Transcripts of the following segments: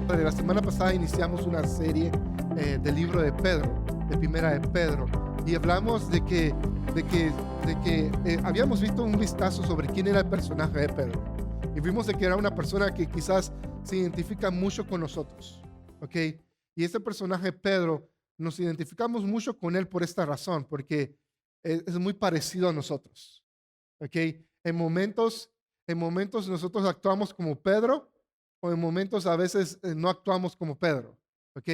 Padre, la semana pasada iniciamos una serie del libro de Pedro, de Primera de Pedro, y hablamos de que habíamos visto un vistazo sobre quién era el personaje de Pedro, y vimos de que era una persona que quizás se identifica mucho con nosotros, ¿ok? Y este personaje Pedro, nos identificamos mucho con él por esta razón, porque es muy parecido a nosotros, ¿ok? En momentos, en momentos nosotros actuamos como Pedro, o en momentos a veces no actuamos como Pedro, ¿ok?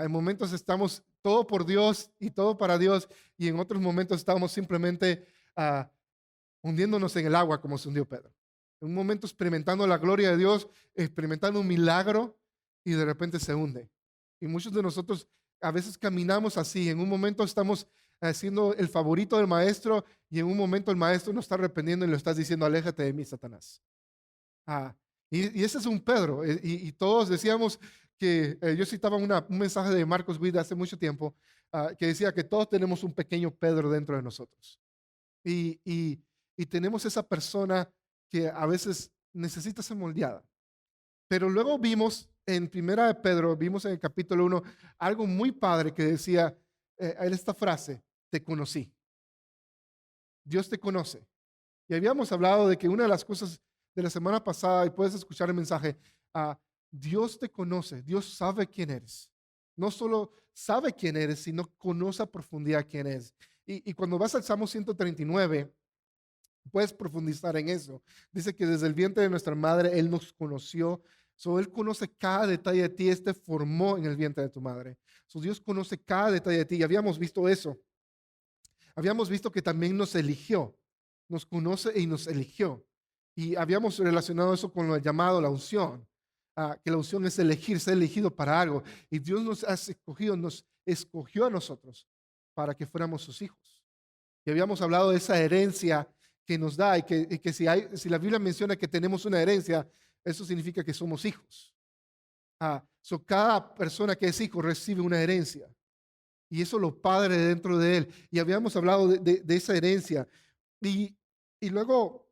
En momentos estamos todo por Dios y todo para Dios, y en otros momentos estamos simplemente ah, hundiéndonos en el agua como se hundió Pedro. En un momento experimentando la gloria de Dios, experimentando un milagro, y de repente se hunde. Y muchos de nosotros a veces caminamos así. En un momento estamos siendo el favorito del maestro, y en un momento el maestro nos está arrepentiendo y le estás diciendo, aléjate de mí, Satanás. Ah, y ese es un Pedro. Y todos decíamos que, yo citaba un mensaje de Marcos Witt hace mucho tiempo, que decía que todos tenemos un pequeño Pedro dentro de nosotros. Y, y, y tenemos esa persona que a veces necesita ser moldeada. Pero luego vimos en Primera de Pedro, vimos en el capítulo 1 algo muy padre que decía, esta frase, te conocí, Dios te conoce. Y habíamos hablado de que una de las cosas de la semana pasada, y puedes escuchar el mensaje, ah, Dios te conoce, Dios sabe quién eres. No solo sabe quién eres, sino conoce a profundidad quién es. Y cuando vas al Salmo 139, puedes profundizar en eso. Dice que desde el vientre de nuestra madre Él nos conoció. Él conoce cada detalle de ti. Este formó en el vientre de tu madre. Dios conoce cada detalle de ti. Y habíamos visto eso. Habíamos visto que también nos eligió, nos conoce y nos eligió. Y habíamos relacionado eso con lo llamado la unción, que la unción es elegir, ser elegido para algo. Y Dios nos ha escogido, nos escogió a nosotros para que fuéramos sus hijos. Y habíamos hablado de esa herencia que nos da, y que si la Biblia menciona que tenemos una herencia, eso significa que somos hijos. Cada persona que es hijo recibe una herencia. Y eso lo padre dentro de él. Y habíamos hablado de esa herencia. Y, y luego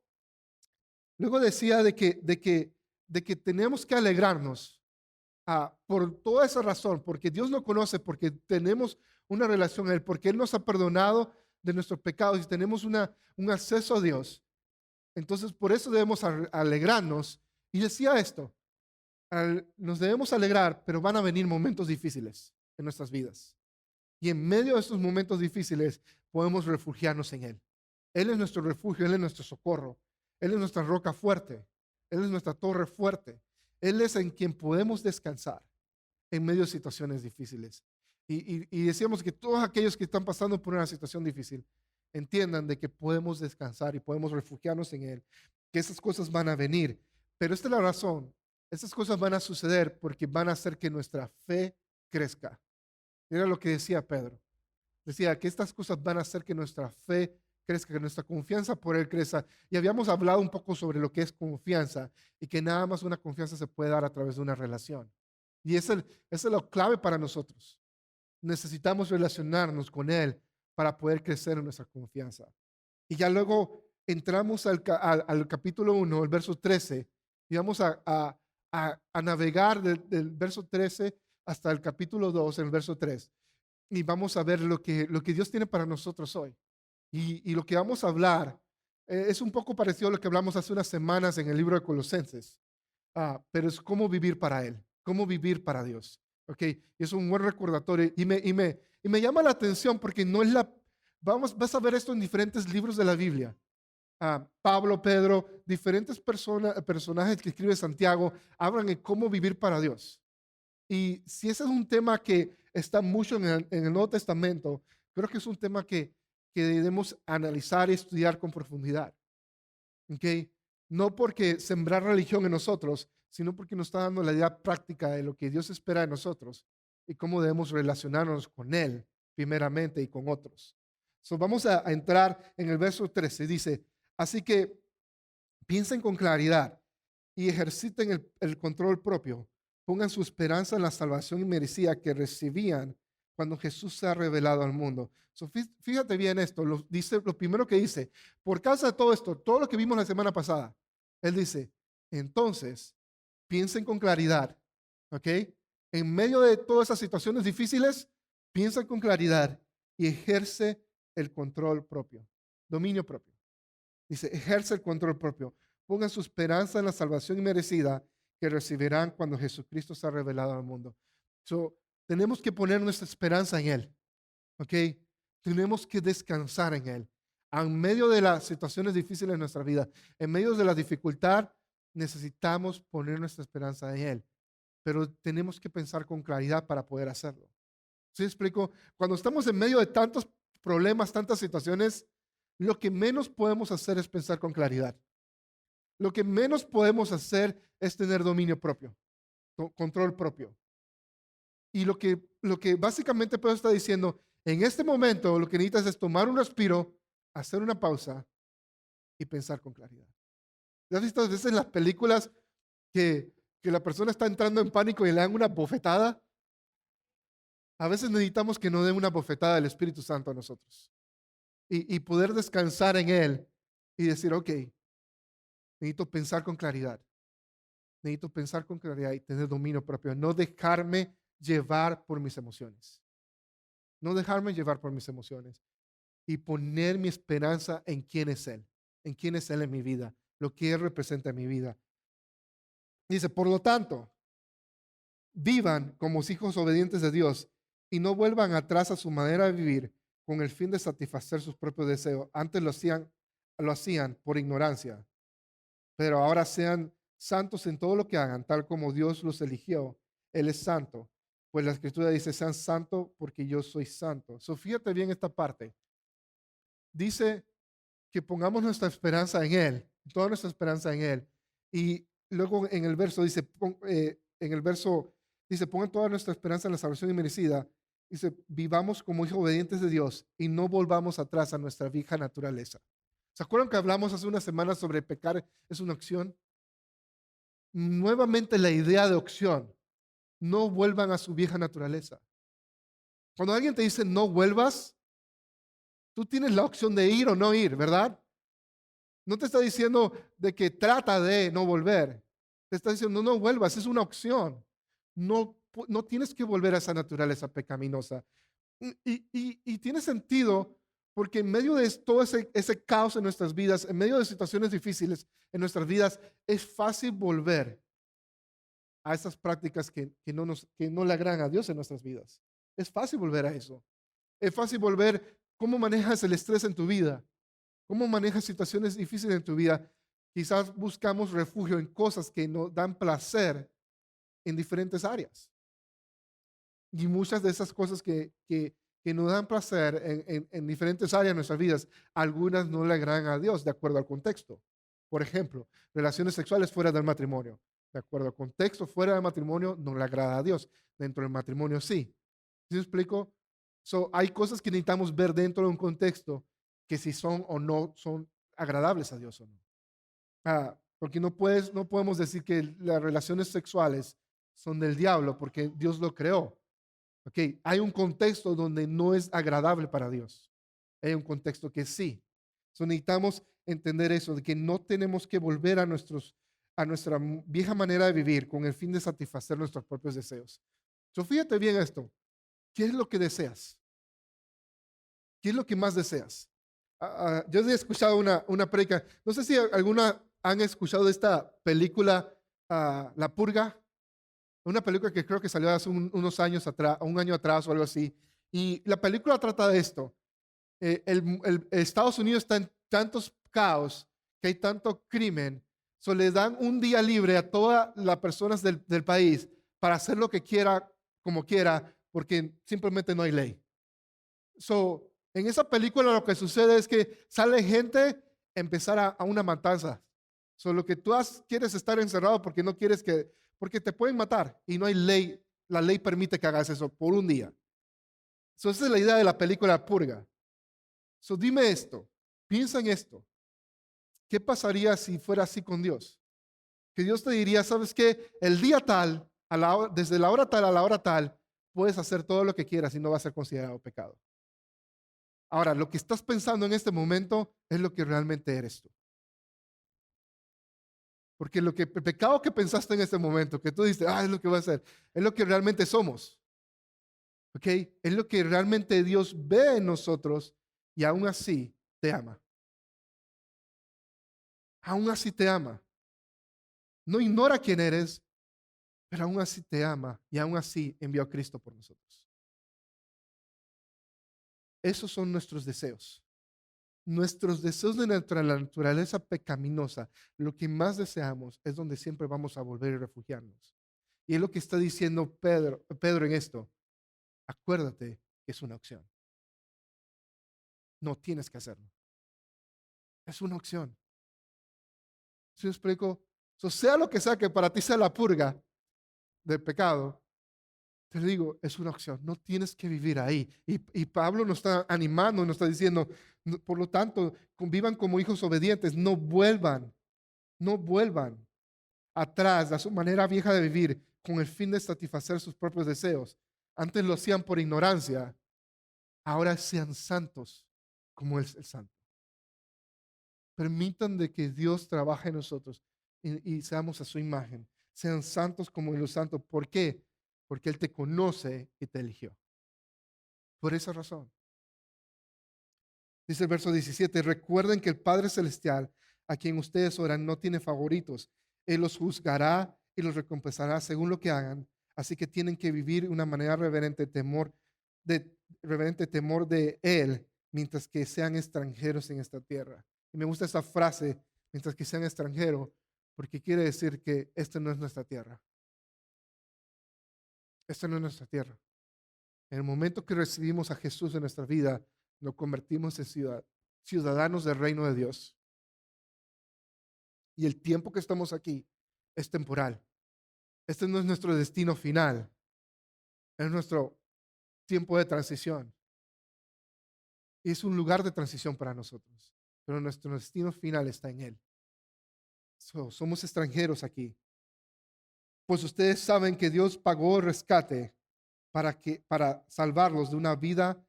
decía de que tenemos que alegrarnos, por toda esa razón, porque Dios lo conoce, porque tenemos una relación con Él, porque Él nos ha perdonado de nuestros pecados y tenemos un acceso a Dios. Entonces, por eso debemos alegrarnos. Y decía esto, nos debemos alegrar, pero van a venir momentos difíciles en nuestras vidas. Y en medio de estos momentos difíciles podemos refugiarnos en Él. Él es nuestro refugio, Él es nuestro socorro, Él es nuestra roca fuerte, Él es nuestra torre fuerte. Él es en quien podemos descansar en medio de situaciones difíciles. Y decíamos que todos aquellos que están pasando por una situación difícil entiendan de que podemos descansar y podemos refugiarnos en Él, que esas cosas van a venir. Pero esta es la razón, esas cosas van a suceder porque van a hacer que nuestra fe crezca. Era lo que decía Pedro. Decía que estas cosas van a hacer que nuestra fe crezca, que nuestra confianza por Él crezca. Y habíamos hablado un poco sobre lo que es confianza, y que nada más una confianza se puede dar a través de una relación. Y esa es lo clave para nosotros. Necesitamos relacionarnos con Él para poder crecer en nuestra confianza. Y ya luego entramos al capítulo 1, el verso 13, y vamos a navegar del verso 13 hasta el capítulo 2, el verso 3. Y vamos a ver lo que Dios tiene para nosotros hoy. Y lo que vamos a hablar es un poco parecido a lo que hablamos hace unas semanas en el libro de Colosenses. Pero es cómo vivir para Él, cómo vivir para Dios. ¿Ok? Y es un buen recordatorio. Y me llama la atención porque no es vas a ver esto en diferentes libros de la Biblia. Pablo, Pedro, diferentes personajes que escribe Santiago hablan de cómo vivir para Dios. Y si ese es un tema que está mucho en el Nuevo Testamento, creo que es un tema que debemos analizar y estudiar con profundidad. ¿Ok? No porque sembrar religión en nosotros, sino porque nos está dando la idea práctica de lo que Dios espera de nosotros y cómo debemos relacionarnos con Él primeramente y con otros. Vamos a entrar en el verso 13. Dice, así que piensen con claridad y ejerciten el control propio. Pongan su esperanza en la salvación inmerecida que recibían cuando Jesús se ha revelado al mundo. Fíjate bien esto, lo primero que dice, por causa de todo esto, todo lo que vimos la semana pasada, Él dice, entonces, piensen con claridad ¿ok? En medio de todas esas situaciones difíciles, piensa con claridad y ejerce el control propio, dominio propio. Dice, ejerce el control propio. Pongan su esperanza en la salvación inmerecida que recibirán cuando Jesucristo sea revelado al mundo. So, tenemos que poner nuestra esperanza en Él, ¿ok? Tenemos que descansar en Él. En medio de las situaciones difíciles de nuestra vida, en medio de la dificultad, necesitamos poner nuestra esperanza en Él. Pero tenemos que pensar con claridad para poder hacerlo. ¿Sí explico? Cuando estamos en medio de tantos problemas, tantas situaciones, lo que menos podemos hacer es pensar con claridad. Lo que menos podemos hacer es tener dominio propio, control propio. Y lo que básicamente Pedro está diciendo, en este momento lo que necesitas es tomar un respiro, hacer una pausa y pensar con claridad. ¿Ya has visto a veces en las películas que la persona está entrando en pánico y le dan una bofetada? A veces necesitamos que nos den una bofetada del Espíritu Santo a nosotros y poder descansar en Él y decir, ok, necesito pensar con claridad. Necesito pensar con claridad y tener dominio propio. No dejarme llevar por mis emociones. No dejarme llevar por mis emociones. Y poner mi esperanza en quién es Él. En quién es Él en mi vida. Lo que Él representa en mi vida. Dice, por lo tanto, vivan como hijos obedientes de Dios y no vuelvan atrás a su manera de vivir con el fin de satisfacer sus propios deseos. Antes lo hacían por ignorancia, pero ahora sean santos en todo lo que hagan, tal como Dios los eligió. Él es santo. Pues la escritura dice, sean santos porque yo soy santo. So, fíjate bien esta parte. Dice que pongamos nuestra esperanza en Él, toda nuestra esperanza en Él. Y luego en el verso dice, en el verso dice, pongan toda nuestra esperanza en la salvación inmerecida. Dice, vivamos como hijos obedientes de Dios y no volvamos atrás a nuestra vieja naturaleza. ¿Se acuerdan que hablamos hace unas semanas sobre pecar es una opción? Nuevamente la idea de opción. No vuelvan a su vieja naturaleza. Cuando alguien te dice no vuelvas, tú tienes la opción de ir o no ir, ¿verdad? No te está diciendo de que trata de no volver. Te está diciendo no vuelvas, es una opción. No tienes que volver a esa naturaleza pecaminosa. Y tiene sentido porque en medio de todo ese caos en nuestras vidas, en medio de situaciones difíciles en nuestras vidas, es fácil volver a esas prácticas que no le agradan a Dios en nuestras vidas. Es fácil volver a eso. Es fácil volver cómo manejas el estrés en tu vida, cómo manejas situaciones difíciles en tu vida. Quizás buscamos refugio en cosas que nos dan placer en diferentes áreas. Y muchas de esas cosas que nos dan placer en diferentes áreas de nuestras vidas, algunas no le agradan a Dios de acuerdo al contexto. Por ejemplo, relaciones sexuales fuera del matrimonio. De acuerdo al contexto, fuera del matrimonio no le agrada a Dios. Dentro del matrimonio sí. ¿Sí me explico? Hay cosas que necesitamos ver dentro de un contexto que si son o no son agradables a Dios o no. Porque no podemos decir que las relaciones sexuales son del diablo porque Dios lo creó. Okay, hay un contexto donde no es agradable para Dios. Hay un contexto que sí. Necesitamos entender eso, de que no tenemos que volver a nuestra vieja manera de vivir con el fin de satisfacer nuestros propios deseos. Fíjate bien esto. ¿Qué es lo que deseas? ¿Qué es lo que más deseas? Yo he escuchado una predica. No sé si alguna han escuchado de esta película, La Purga. Una película que creo que salió hace unos años atrás, un año atrás o algo así. Y la película trata de esto. Estados Unidos está en tantos caos, que hay tanto crimen, le dan un día libre a todas las personas del país para hacer lo que quiera, como quiera, porque simplemente no hay ley. En esa película lo que sucede es que sale gente a empezar a una matanza. Lo que tú quieres estar encerrado porque no quieres porque te pueden matar y no hay ley. La ley permite que hagas eso por un día. Esa es la idea de la película Purga. Dime esto, piensa en esto. ¿Qué pasaría si fuera así con Dios? Que Dios te diría, ¿sabes qué? El día tal, desde la hora tal a la hora tal, puedes hacer todo lo que quieras y no va a ser considerado pecado. Ahora, lo que estás pensando en este momento es lo que realmente eres tú. Porque el pecado que pensaste en este momento, que tú dices, es lo que va a hacer, es lo que realmente somos. ¿Ok? Es lo que realmente Dios ve en nosotros y aún así te ama. Aún así te ama. No ignora quién eres, pero aún así te ama y aún así envió a Cristo por nosotros. Esos son nuestros deseos. Nuestros deseos de nuestra naturaleza pecaminosa, lo que más deseamos es donde siempre vamos a volver y refugiarnos. Y es lo que está diciendo Pedro en esto. Acuérdate que es una opción. No tienes que hacerlo. Es una opción. ¿Sí me explico? Sea lo que sea que para ti sea la purga del pecado, te digo, es una opción. No tienes que vivir ahí. Y Pablo nos está animando, nos está diciendo, por lo tanto, convivan como hijos obedientes. No vuelvan atrás a su manera vieja de vivir con el fin de satisfacer sus propios deseos. Antes lo hacían por ignorancia. Ahora sean santos como es el santo. Permitan de que Dios trabaje en nosotros y seamos a su imagen. Sean santos como los santos. ¿Por qué? Porque Él te conoce y te eligió. Por esa razón. Dice el verso 17, recuerden que el Padre Celestial, a quien ustedes oran, no tiene favoritos. Él los juzgará y los recompensará según lo que hagan. Así que tienen que vivir de una manera reverente temor de Él, mientras que sean extranjeros en esta tierra. Y me gusta esa frase, mientras que sean extranjeros, porque quiere decir que esta no es nuestra tierra. Esta no es nuestra tierra. En el momento que recibimos a Jesús en nuestra vida, nos convertimos en ciudadanos del reino de Dios. Y el tiempo que estamos aquí es temporal. Este no es nuestro destino final, es nuestro tiempo de transición. Y es un lugar de transición para nosotros, pero nuestro destino final está en Él. Somos extranjeros aquí. Pues ustedes saben que Dios pagó el rescate para salvarlos de una vida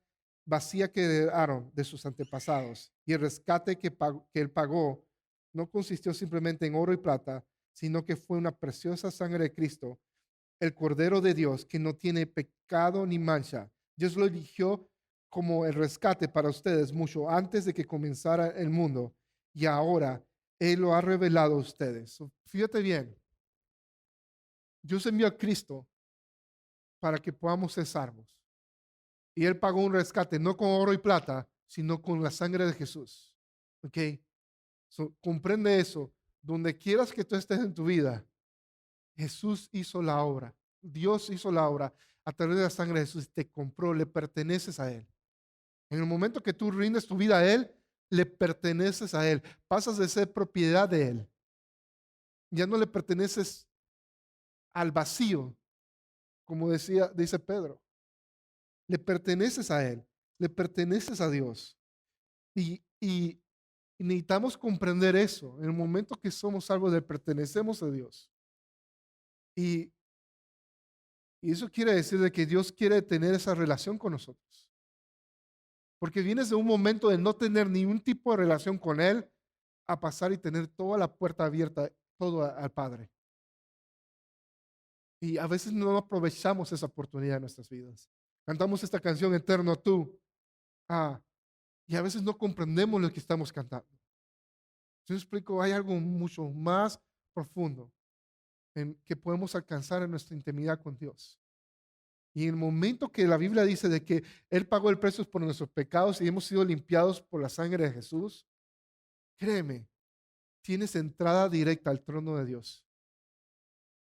vacía que heredaron de sus antepasados. Y el rescate que Él pagó no consistió simplemente en oro y plata, sino que fue una preciosa sangre de Cristo, el Cordero de Dios, que no tiene pecado ni mancha. Dios lo eligió como el rescate para ustedes mucho antes de que comenzara el mundo. Y ahora Él lo ha revelado a ustedes. Fíjate bien, Dios envió a Cristo para que podamos ser salvos. Y Él pagó un rescate, no con oro y plata, sino con la sangre de Jesús. ¿Ok? Comprende eso. Donde quieras que tú estés en tu vida, Jesús hizo la obra. Dios hizo la obra a través de la sangre de Jesús. Te compró, le perteneces a Él. En el momento que tú rindes tu vida a Él, le perteneces a Él. Pasas de ser propiedad de Él. Ya no le perteneces al vacío, como dice Pedro. Le perteneces a Él, le perteneces a Dios. Y necesitamos comprender eso. En el momento que somos salvos, le pertenecemos a Dios. Y, y eso quiere decir de que Dios quiere tener esa relación con nosotros. Porque vienes de un momento de no tener ningún tipo de relación con Él a pasar y tener toda la puerta abierta, todo al Padre. Y a veces no aprovechamos esa oportunidad en nuestras vidas. Cantamos esta canción, Eterno tú. Y a veces no comprendemos lo que estamos cantando. Yo explico, hay algo mucho más profundo que podemos alcanzar en nuestra intimidad con Dios. Y en el momento que la Biblia dice de que Él pagó el precio por nuestros pecados y hemos sido limpiados por la sangre de Jesús, créeme, tienes entrada directa al trono de Dios.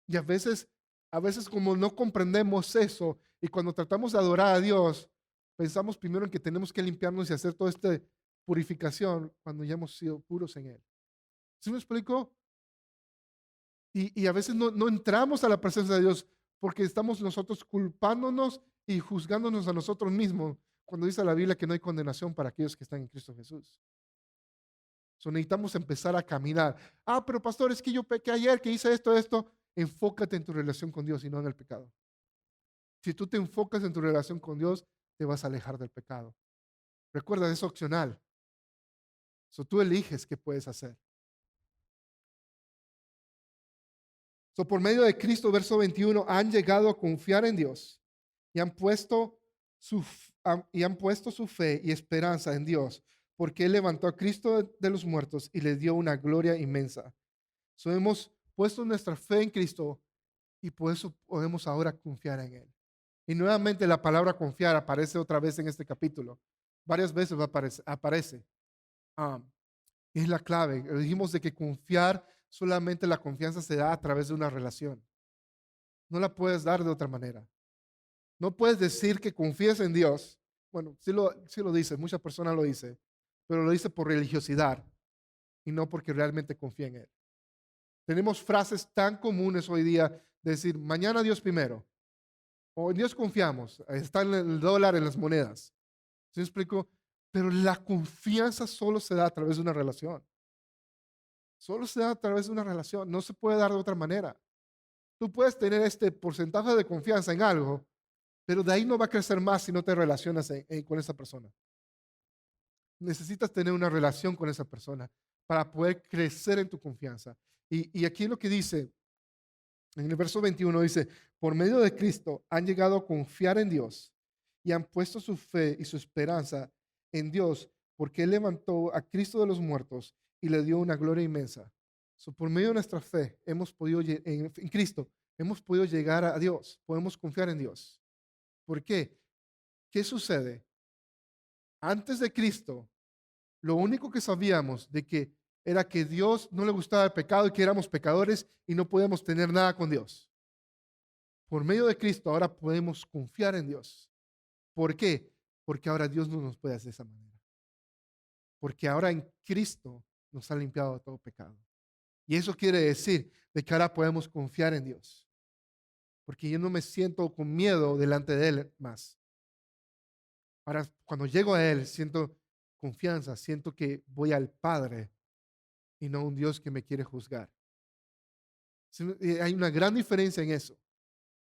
Y a veces como no comprendemos eso y cuando tratamos de adorar a Dios, pensamos primero en que tenemos que limpiarnos y hacer toda esta purificación cuando ya hemos sido puros en Él. ¿Sí me explico? Y a veces no entramos a la presencia de Dios porque estamos nosotros culpándonos y juzgándonos a nosotros mismos cuando dice la Biblia que no hay condenación para aquellos que están en Cristo Jesús. Necesitamos empezar a caminar. Pero pastor, es que yo pequé ayer, que hice esto. Enfócate en tu relación con Dios y no en el pecado. Si tú te enfocas en tu relación con Dios, te vas a alejar del pecado. Recuerda, es opcional. Tú eliges qué puedes hacer. So, por medio de Cristo, verso 21, han llegado a confiar en Dios y han puesto su fe y esperanza en Dios, porque Él levantó a Cristo de los muertos y le dio una gloria inmensa. So, hemos puesto nuestra fe en Cristo y por eso podemos ahora confiar en Él. Y nuevamente la palabra confiar aparece otra vez en este capítulo. Varias veces aparece. Ah, es la clave. Dijimos de que confiar, solamente la confianza se da a través de una relación. No la puedes dar de otra manera. No puedes decir que confías en Dios. Bueno, sí lo dice, muchas personas lo dicen, pero lo dice por religiosidad y no porque realmente confía en Él. Tenemos frases tan comunes hoy día de decir, mañana Dios primero, o en Dios confiamos, está en el dólar, en las monedas. ¿Sí me explico? Pero la confianza solo se da a través de una relación. Solo se da a través de una relación, no se puede dar de otra manera. Tú puedes tener este porcentaje de confianza en algo, pero de ahí no va a crecer más si no te relacionas con esa persona. Necesitas tener una relación con esa persona para poder crecer en tu confianza. Y aquí lo que dice, en el verso 21 dice, por medio de Cristo han llegado a confiar en Dios y han puesto su fe y su esperanza en Dios, porque Él levantó a Cristo de los muertos y le dio una gloria inmensa. So, por medio de nuestra fe hemos podido, en Cristo, hemos podido llegar a Dios, podemos confiar en Dios. ¿Por qué? ¿Qué sucede? Antes de Cristo, lo único que sabíamos de que era que Dios no le gustaba el pecado y que éramos pecadores y no podíamos tener nada con Dios. Por medio de Cristo ahora podemos confiar en Dios. ¿Por qué? Porque ahora Dios no nos puede hacer de esa manera. Porque ahora en Cristo nos ha limpiado de todo pecado. Y eso quiere decir de que ahora podemos confiar en Dios. Porque yo no me siento con miedo delante de Él más. Ahora, cuando llego a Él, siento confianza, siento que voy al Padre y no a un Dios que me quiere juzgar. Hay una gran diferencia en eso.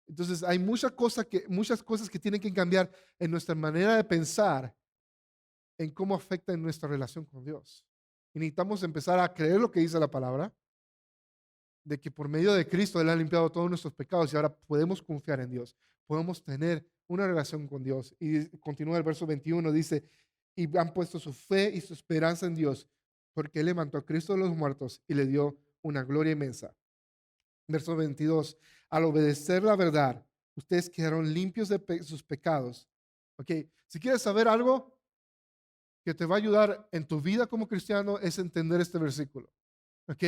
Entonces, hay muchas cosas que tienen que cambiar en nuestra manera de pensar, en cómo afecta en nuestra relación con Dios. Y necesitamos empezar a creer lo que dice la palabra, de que por medio de Cristo Él ha limpiado todos nuestros pecados y ahora podemos confiar en Dios, podemos tener una relación con Dios. Y continúa el verso 21, dice, y han puesto su fe y su esperanza en Dios, porque Él levantó a Cristo de los muertos y le dio una gloria inmensa. Verso 22, al obedecer la verdad, ustedes quedaron limpios de sus pecados. Ok, si quieres saber algo que te va a ayudar en tu vida como cristiano, es entender este versículo. Ok,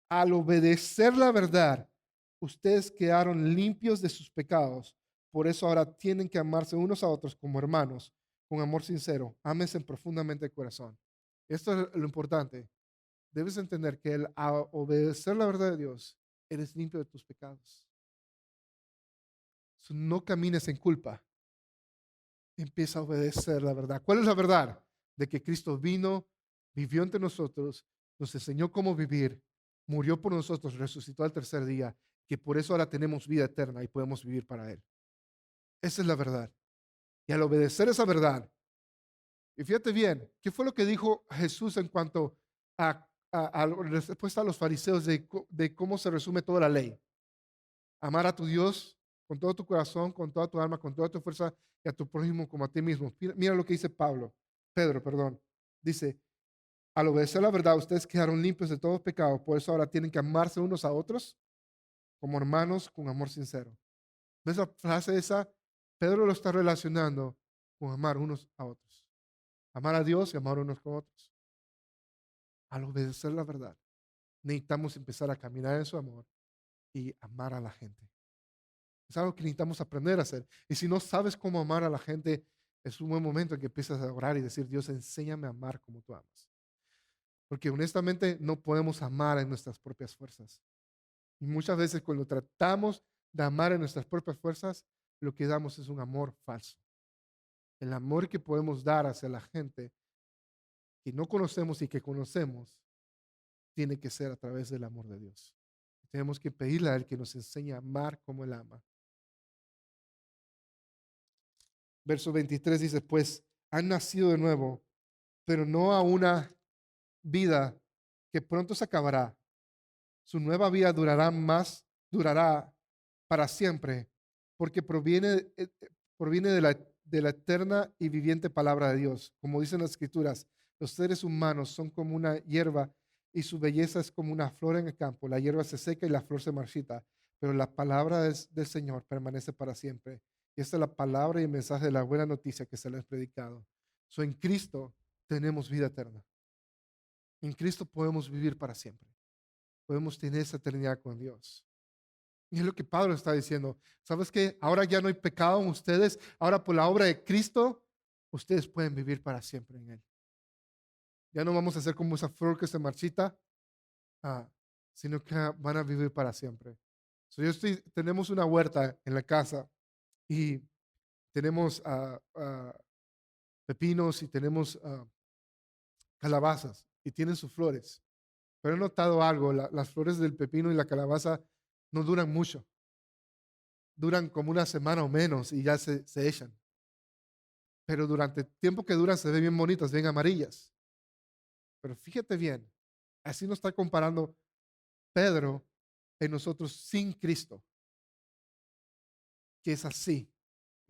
al obedecer la verdad, ustedes quedaron limpios de sus pecados. Por eso ahora tienen que amarse unos a otros como hermanos, con amor sincero. Ámense profundamente de corazón. Esto es lo importante. Debes entender que al obedecer la verdad de Dios, eres limpio de tus pecados. So, no camines en culpa. Empieza a obedecer la verdad. ¿Cuál es la verdad? De que Cristo vino, vivió entre nosotros, nos enseñó cómo vivir, murió por nosotros, resucitó al tercer día, que por eso ahora tenemos vida eterna y podemos vivir para Él. Esa es la verdad. Y al obedecer esa verdad, y fíjate bien, ¿qué fue lo que dijo Jesús en cuanto a la respuesta a los fariseos de cómo se resume toda la ley? Amar a tu Dios con todo tu corazón, con toda tu alma, con toda tu fuerza y a tu prójimo como a ti mismo. Mira lo que dice Pedro, perdón. Dice, al obedecer la verdad, ustedes quedaron limpios de todo pecado, por eso ahora tienen que amarse unos a otros como hermanos con amor sincero. ¿Ves la frase esa? Pedro lo está relacionando con amar unos a otros. Amar a Dios y amar unos con otros. Al obedecer la verdad, necesitamos empezar a caminar en su amor y amar a la gente. Es algo que necesitamos aprender a hacer. Y si no sabes cómo amar a la gente, es un buen momento en que empiezas a orar y decir, Dios, enséñame a amar como tú amas. Porque honestamente no podemos amar en nuestras propias fuerzas. Y muchas veces cuando tratamos de amar en nuestras propias fuerzas, lo que damos es un amor falso. El amor que podemos dar hacia la gente que no conocemos y que conocemos, tiene que ser a través del amor de Dios. Tenemos que pedirle a Él que nos enseñe a amar como Él ama. Verso 23 dice, pues han nacido de nuevo, pero no a una vida que pronto se acabará. Su nueva vida durará más durará para siempre, porque proviene de la eterna y viviente palabra de Dios. Como dicen las Escrituras, los seres humanos son como una hierba y su belleza es como una flor en el campo. La hierba se seca y la flor se marchita, pero la palabra del Señor permanece para siempre. Y esta es la palabra y el mensaje de la buena noticia que se les ha predicado. En Cristo tenemos vida eterna. En Cristo podemos vivir para siempre. Podemos tener esa eternidad con Dios. Y es lo que Pablo está diciendo. ¿Sabes qué? Ahora ya no hay pecado en ustedes. Ahora por la obra de Cristo, ustedes pueden vivir para siempre en Él. Ya no vamos a ser como esa flor que se marchita, sino que van a vivir para siempre. Tenemos una huerta en la casa y tenemos pepinos y tenemos calabazas y tienen sus flores. Pero he notado algo, las flores del pepino y la calabaza no duran mucho. Duran como una semana o menos y ya se echan. Pero durante el tiempo que duran se ven bien bonitas, bien amarillas. Pero fíjate bien, así nos está comparando Pedro en nosotros sin Cristo, que es así,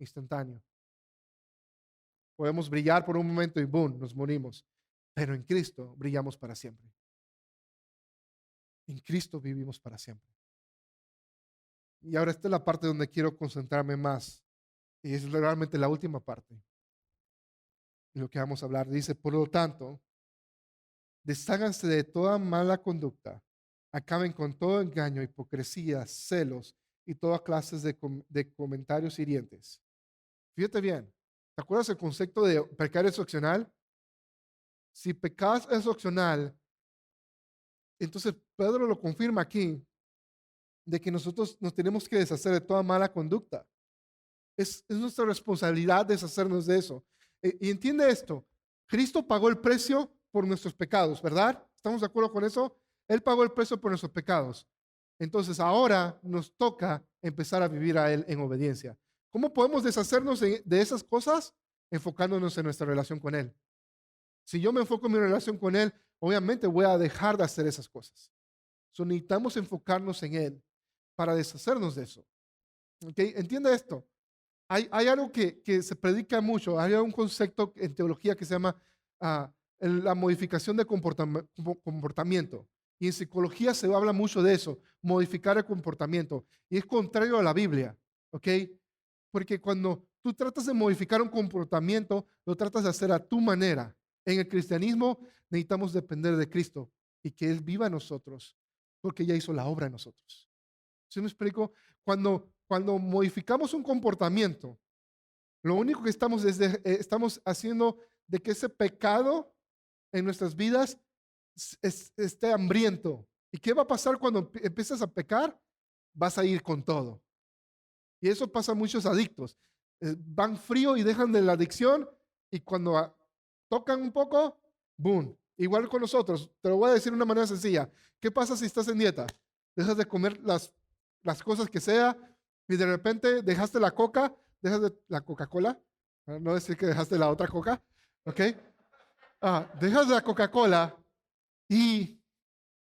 instantáneo. Podemos brillar por un momento y boom, nos morimos. Pero en Cristo brillamos para siempre. En Cristo vivimos para siempre. Y ahora esta es la parte donde quiero concentrarme más. Y es realmente la última parte de lo que vamos a hablar. Dice, por lo tanto, desháganse de toda mala conducta, acaben con todo engaño, hipocresía, celos y todas clases de comentarios hirientes. Fíjate bien, ¿te acuerdas el concepto de pecar es opcional? Si pecas es opcional, entonces Pedro lo confirma aquí, de que nosotros nos tenemos que deshacer de toda mala conducta. Es nuestra responsabilidad deshacernos de eso. Y entiende esto, Cristo pagó el precio por nuestros pecados, ¿verdad? ¿Estamos de acuerdo con eso? Él pagó el precio por nuestros pecados. Entonces ahora nos toca empezar a vivir a Él en obediencia. ¿Cómo podemos deshacernos de esas cosas? Enfocándonos en nuestra relación con Él. Si yo me enfoco en mi relación con Él, obviamente voy a dejar de hacer esas cosas. Necesitamos enfocarnos en Él para deshacernos de eso. ¿Okay? Entiende esto. Hay algo que se predica mucho, hay un concepto en teología que se llama la modificación de comportamiento. Y en psicología se habla mucho de eso, modificar el comportamiento. Y es contrario a la Biblia, ¿ok? Porque cuando tú tratas de modificar un comportamiento, lo tratas de hacer a tu manera. En el cristianismo necesitamos depender de Cristo y que Él viva en nosotros, porque ya hizo la obra en nosotros. ¿Sí me explico? Cuando modificamos un comportamiento, lo único que estamos haciendo de que ese pecado en nuestras vidas esté hambriento. ¿Y qué va a pasar cuando empiezas a pecar? Vas a ir con todo. Y eso pasa a muchos adictos. Van frío y dejan de la adicción y cuando tocan un poco, boom. Igual con nosotros. Te lo voy a decir de una manera sencilla. ¿Qué pasa si estás en dieta? Dejas de comer las cosas que sea y de repente dejaste la coca, dejas de la Coca-Cola, no decir que dejaste la otra coca, ¿ok? Dejas la Coca-Cola y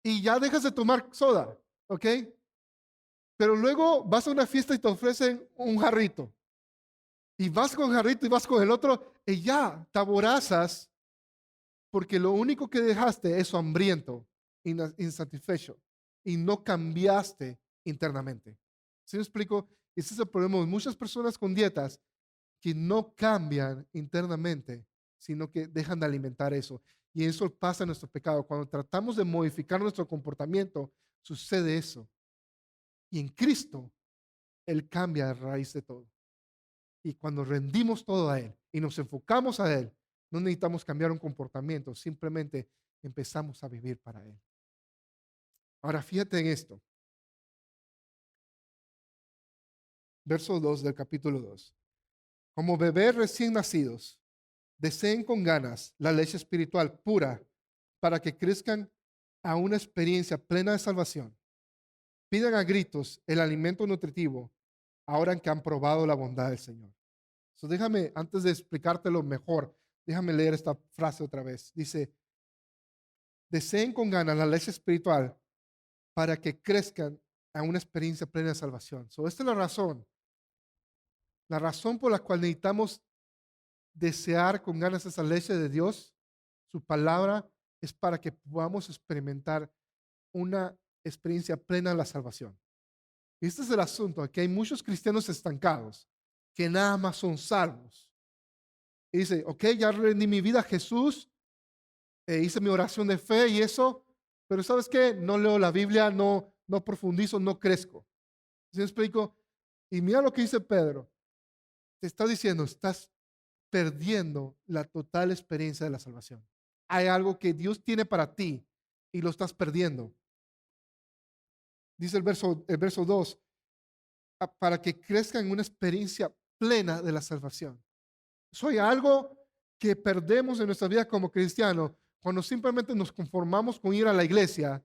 ya dejas de tomar soda, ¿ok? Pero luego vas a una fiesta y te ofrecen un jarrito. Y vas con el jarrito y vas con el otro y ya te aborazas porque lo único que dejaste es hambriento, insatisfecho y no cambiaste internamente. ¿Sí me explico? Ese es el problema de muchas personas con dietas que no cambian internamente, sino que dejan de alimentar eso. Y eso pasa en nuestro pecado. Cuando tratamos de modificar nuestro comportamiento, sucede eso. Y en Cristo, Él cambia de raíz de todo. Y cuando rendimos todo a Él y nos enfocamos a Él, no necesitamos cambiar un comportamiento, simplemente empezamos a vivir para Él. Ahora fíjate en esto. Verso 2 del capítulo 2. Como bebés recién nacidos, deseen con ganas la leche espiritual pura para que crezcan a una experiencia plena de salvación. Pidan a gritos el alimento nutritivo ahora que han probado la bondad del Señor. Déjame, antes de explicártelo mejor, déjame leer esta frase otra vez. Dice, deseen con ganas la leche espiritual para que crezcan a una experiencia plena de salvación. Esta es la razón por la cual necesitamos desear con ganas esa leche de Dios, su palabra, es para que podamos experimentar una experiencia plena de la salvación. Y este es el asunto, que hay muchos cristianos estancados que nada más son salvos. Y dice, ok, ya rendí mi vida a Jesús, hice mi oración de fe y eso, pero ¿sabes qué? No leo la Biblia, no profundizo, no crezco. ¿Sí me explico? Y mira lo que dice Pedro. Te está diciendo, estás perdiendo la total experiencia de la salvación. Hay algo que Dios tiene para ti y lo estás perdiendo. Dice el verso 2, para que crezca en una experiencia plena de la salvación. Soy algo que perdemos en nuestra vida como cristianos cuando simplemente nos conformamos con ir a la iglesia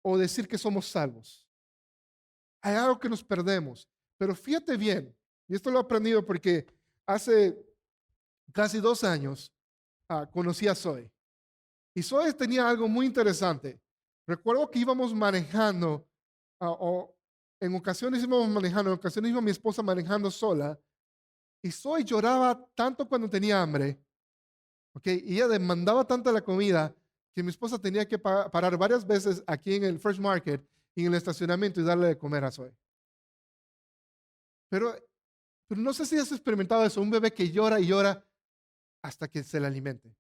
o decir que somos salvos. Hay algo que nos perdemos. Pero fíjate bien, y esto lo he aprendido porque hace casi 2 años conocí a Zoe. Y Zoe tenía algo muy interesante. Recuerdo que íbamos manejando, o en ocasiones íbamos manejando, en ocasiones iba mi esposa manejando sola, y Zoe lloraba tanto cuando tenía hambre, ¿ok? Y ella demandaba tanta la comida que mi esposa tenía que parar varias veces aquí en el Fresh Market y en el estacionamiento y darle de comer a Zoe. Pero, pero no sé si has experimentado eso, un bebé que llora y llora hasta que se le alimente.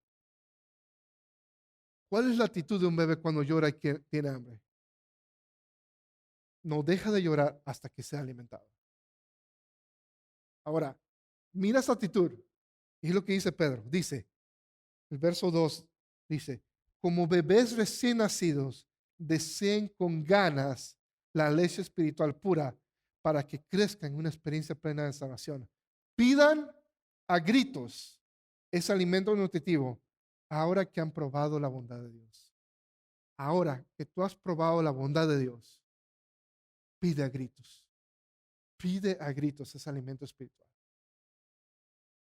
¿Cuál es la actitud de un bebé cuando llora y que tiene hambre? No deja de llorar hasta que sea alimentado. Ahora, mira esa actitud. Y es lo que dice Pedro. Dice, el verso 2 dice, como bebés recién nacidos, deseen con ganas la leche espiritual pura para que crezcan en una experiencia plena de salvación. Pidan a gritos ese alimento nutritivo ahora que han probado la bondad de Dios. Ahora que tú has probado la bondad de Dios, pide a gritos. Pide a gritos ese alimento espiritual.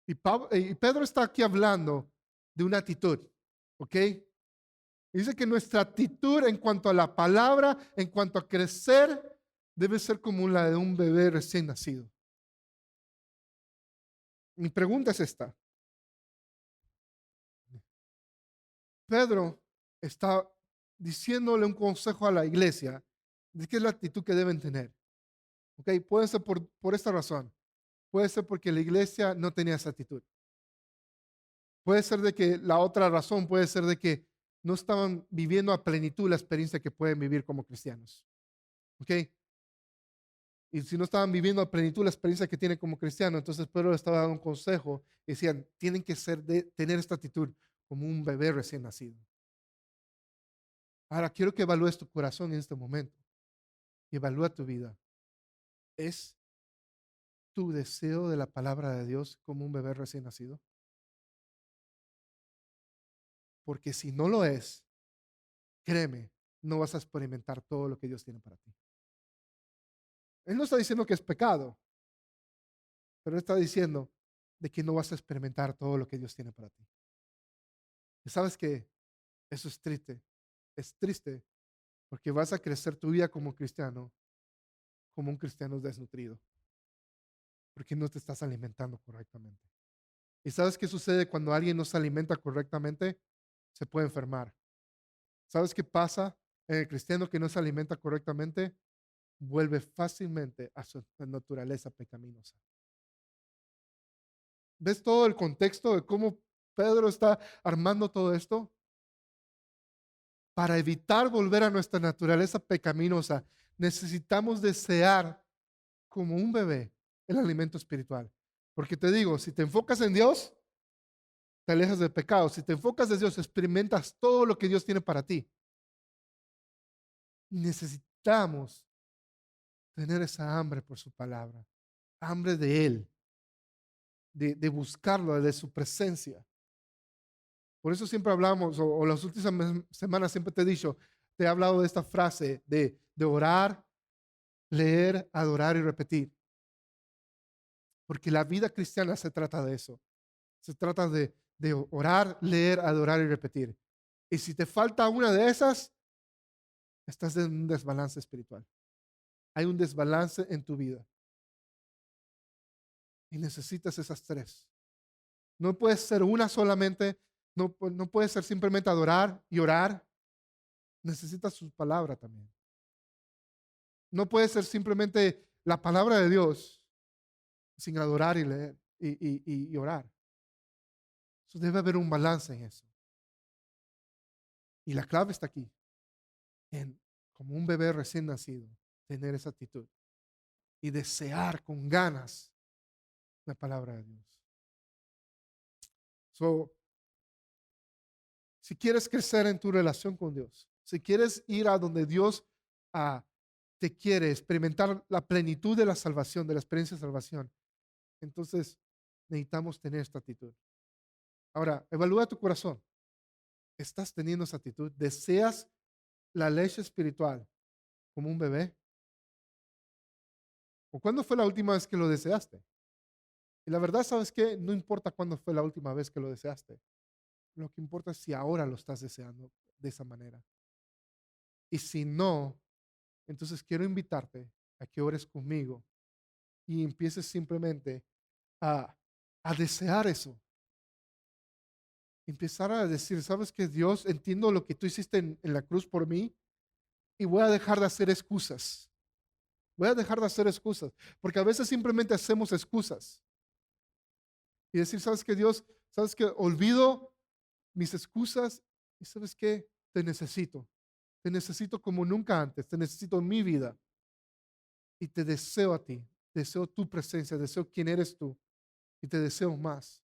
Y Pedro está aquí hablando de una actitud, ¿ok? Dice que nuestra actitud en cuanto a la palabra, en cuanto a crecer, debe ser como la de un bebé recién nacido. Mi pregunta es esta. Pedro está diciéndole un consejo a la iglesia de qué es la actitud que deben tener. ¿Ok? Puede ser por esta razón. Puede ser porque la iglesia no tenía esa actitud. Puede ser de que la otra razón puede ser de que no estaban viviendo a plenitud la experiencia que pueden vivir como cristianos. ¿Ok? Y si no estaban viviendo a plenitud la experiencia que tienen como cristianos, entonces Pedro les estaba dando un consejo y decían, tienen que tener esta actitud como un bebé recién nacido. Ahora quiero que evalúes tu corazón en este momento. Evalúa tu vida. ¿Es tu deseo de la palabra de Dios como un bebé recién nacido? Porque si no lo es, créeme, no vas a experimentar todo lo que Dios tiene para ti. Él no está diciendo que es pecado, pero está diciendo de que no vas a experimentar todo lo que Dios tiene para ti. Y sabes que eso es triste, porque vas a crecer tu vida como cristiano, como un cristiano desnutrido, porque no te estás alimentando correctamente. ¿Y sabes qué sucede cuando alguien no se alimenta correctamente? Se puede enfermar. ¿Sabes qué pasa en el cristiano que no se alimenta correctamente? Vuelve fácilmente a su naturaleza pecaminosa. ¿Ves todo el contexto de cómo Pedro está armando todo esto? Para evitar volver a nuestra naturaleza pecaminosa, necesitamos desear como un bebé el alimento espiritual. Porque te digo, si te enfocas en Dios, te alejas del pecado. Si te enfocas en Dios, experimentas todo lo que Dios tiene para ti. Necesitamos tener esa hambre por su palabra, hambre de Él, de buscarlo, de su presencia. Por eso siempre hablamos, o las últimas semanas siempre te he dicho, te he hablado de esta frase de orar, leer, adorar y repetir. Porque la vida cristiana se trata de eso. Se trata de orar, leer, adorar y repetir. Y si te falta una de esas, estás en un desbalance espiritual. hay un desbalance en tu vida. Y necesitas esas tres. No puede ser una solamente, no puede ser simplemente adorar y orar. Necesitas su palabra también. No puede ser simplemente la palabra de Dios sin adorar y leer y orar. Eso debe haber un balance en eso. Y la clave está aquí, en como un bebé recién nacido, tener esa actitud y desear con ganas la palabra de Dios. So, si quieres crecer en tu relación con Dios, si quieres ir a donde Dios te quiere, experimentar la plenitud de la salvación, de la experiencia de salvación, entonces necesitamos tener esta actitud. Ahora, evalúa tu corazón. ¿Estás teniendo esa actitud? ¿Deseas la leche espiritual como un bebé? ¿O cuándo fue la última vez que lo deseaste? Y la verdad, ¿sabes qué? No importa cuándo fue la última vez que lo deseaste. Lo que importa es si ahora lo estás deseando de esa manera. Y si no, entonces quiero invitarte a que ores conmigo y empieces simplemente a, a desear eso. Empezar a decir, ¿sabes qué, Dios? Entiendo lo que tú hiciste en la cruz por mí y voy a dejar de hacer excusas. Voy a dejar de hacer excusas, porque a veces simplemente hacemos excusas y decir, ¿sabes qué, Dios? ¿Sabes qué? Olvido mis excusas y ¿sabes qué? Te necesito. Te necesito como nunca antes. Te necesito en mi vida. Y te deseo a ti. Deseo tu presencia. Deseo quién eres tú. Y te deseo más.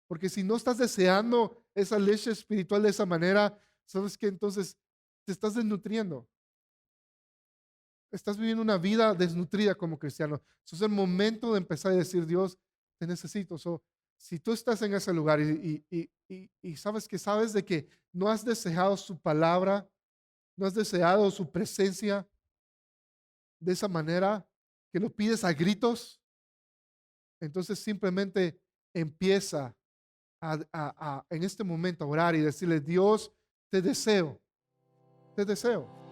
Porque si no estás deseando esa leche espiritual de esa manera, ¿sabes qué? Entonces te estás desnutriendo. Estás viviendo una vida desnutrida como cristiano. Eso es el momento de empezar a decir, Dios, te necesito. Si tú estás en ese lugar y sabes de que no has deseado su palabra, no has deseado su presencia de esa manera, que lo pides a gritos, entonces simplemente empieza en este momento a orar y decirle, Dios, te deseo, te deseo.